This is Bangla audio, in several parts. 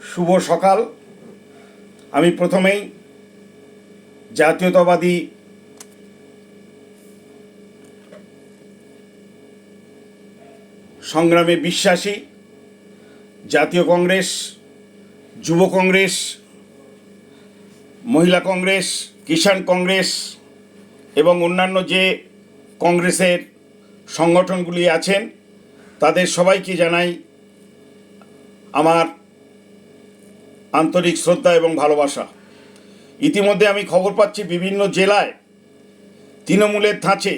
শুভ সকাল। আমি প্রথমেই জাতীয়তাবাদী সংগ্রামে বিশ্বাসী জাতীয় কংগ্রেস, যুব কংগ্রেস, মহিলা কংগ্রেস, কিষাণ কংগ্রেস এবং অন্যান্য যে কংগ্রেসের সংগঠনগুলি আছেন তাদের সবাইকে জানাই আমার আন্তরিক শ্রদ্ধা এবং ভালোবাসা। ইতিমধ্যে আমি খবর পাচ্ছি বিভিন্ন জেলায় তৃণমূলের ধাঁচে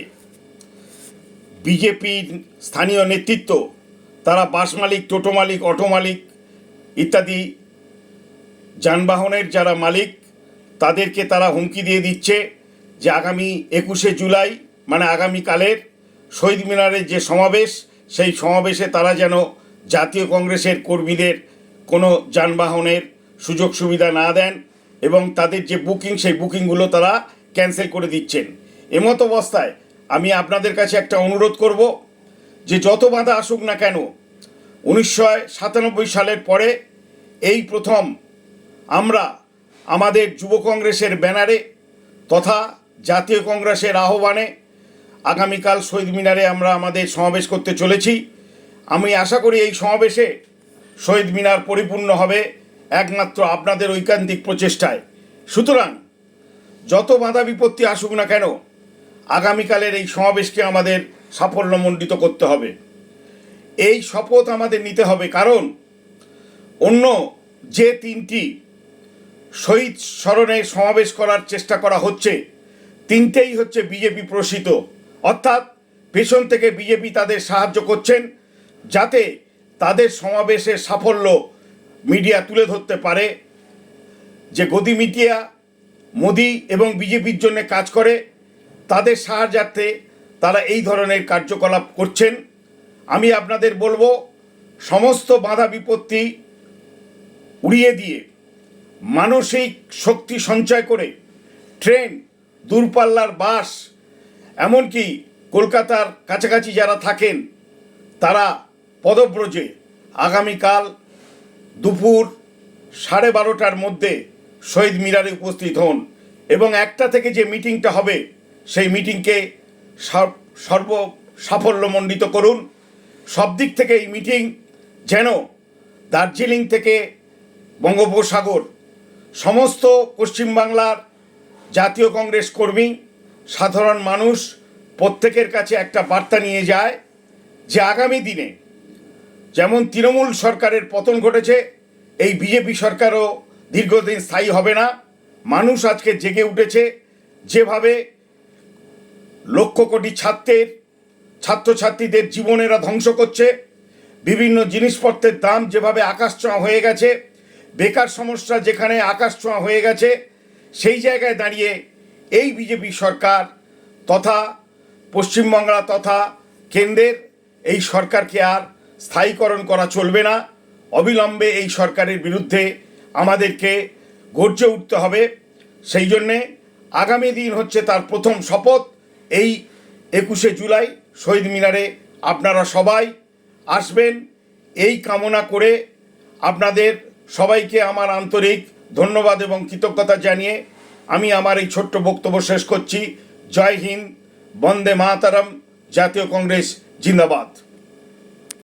বিজেপির স্থানীয় নেতৃত্ব, তারা বাস মালিক, টোটো মালিক, অটো মালিক ইত্যাদি যানবাহনের যারা মালিক তাদেরকে তারা হুমকি দিয়ে দিচ্ছে যে আগামী 21শে জুলাই মানে আগামীকালের শহীদ মিনারের যে সমাবেশ, সেই সমাবেশে তারা যেন জাতীয় কংগ্রেসের কর্মীদের কোনো যানবাহনের সুযোগ সুবিধা না দেন এবং তাদের যে বুকিং সেই বুকিংগুলো তারা ক্যান্সেল করে দিচ্ছেন। এমতো অবস্থায় আমি আপনাদের কাছে একটা অনুরোধ করব যে যত বাধা আসুক না কেন, 1997 সালের পরে এই প্রথম আমরা আমাদের যুব কংগ্রেসের ব্যানারে তথা জাতীয় কংগ্রেসের আহ্বানে আগামীকাল শহীদ মিনারে আমরা আমাদের সমাবেশ করতে চলেছি। আমি আশা করি এই সমাবেশে শহীদ মিনার পরিপূর্ণ হবে একমাত্র আপনাদের ঐকান্তিক প্রচেষ্টায়। সুতরাং যত বাধা বিপত্তি আসুক না কেন, আগামীকালের এই সমাবেশকে আমাদের সাফল্যমণ্ডিত করতে হবে। এই শপথ আমাদের নিতে হবে, কারণ অন্য যে 3টি শহীদ স্মরণে সমাবেশ করার চেষ্টা করা হচ্ছে, 3টেই হচ্ছে বিজেপি প্রসিত, অর্থাৎ পেছন থেকে বিজেপি তাদের সাহায্য করছেন যাতে তাদের সমাবেশের সাফল্য মিডিয়া তুলে ধরতে পারে। যে গদি মিডিয়া মোদি এবং বিজেপির জন্য কাজ করে, তাদের সাহায্যার্থে তারা এই ধরনের কার্যকলাপ করছেন। আমি আপনাদের বলবো, সমস্ত বাধা বিপত্তি উড়িয়ে দিয়ে মানসিক শক্তি সঞ্চয় করে ট্রেন, দূরপাল্লার বাস, এমনকি কলকাতার কাছাকাছি যারা থাকেন তারা পদব্রজে আগামীকাল দুপুর 12:30টার মধ্যে শহীদ মিনারে উপস্থিত হন এবং 1টা থেকে যে মিটিংটা হবে সেই মিটিংকে সর্ব সাফল্যমণ্ডিত করুন। সব দিক থেকে এই মিটিং যেন দার্জিলিং থেকে বঙ্গোপসাগর সমস্ত পশ্চিমবাংলার জাতীয় কংগ্রেস কর্মী, সাধারণ মানুষ প্রত্যেকের কাছে একটা বার্তা নিয়ে যায় যে আগামী দিনে যেমন তৃণমূল সরকারের পতন ঘটেছে, এই বিজেপি সরকারও দীর্ঘদিন স্থায়ী হবে না। মানুষ আজকে জেগে উঠেছে, যেভাবে লক্ষ কোটি ছাত্রছাত্রীদের জীবনেরা ধ্বংস করছে, বিভিন্ন জিনিসপত্রের দাম যেভাবে আকাশছোঁয়া হয়ে গেছে, বেকার সমস্যা যেখানে আকাশছোঁয়া হয়ে গেছে, সেই জায়গায় দাঁড়িয়ে এই বিজেপি সরকার তথা পশ্চিমবাংলা তথা কেন্দ্রের এই সরকারকে আর স্থায়ীকরণ করা চলবে না। অবিলম্বে এই সরকারের বিরুদ্ধে আমাদেরকে গর্জে উঠতে হবে। সেই জন্যে আগামী দিন হচ্ছে তার প্রথম শপথ। এই 21শে জুলাই শহীদ মিনারে আপনারা সবাই আসবেন, এই কামনা করে আপনাদের সবাইকে আমার আন্তরিক ধন্যবাদ এবং কৃতজ্ঞতা জানিয়ে আমি আমার এই ছোট্ট বক্তব্য শেষ করছি। জয় হিন্দ, বন্দে মাতরম, জাতীয় কংগ্রেস জিন্দাবাদ।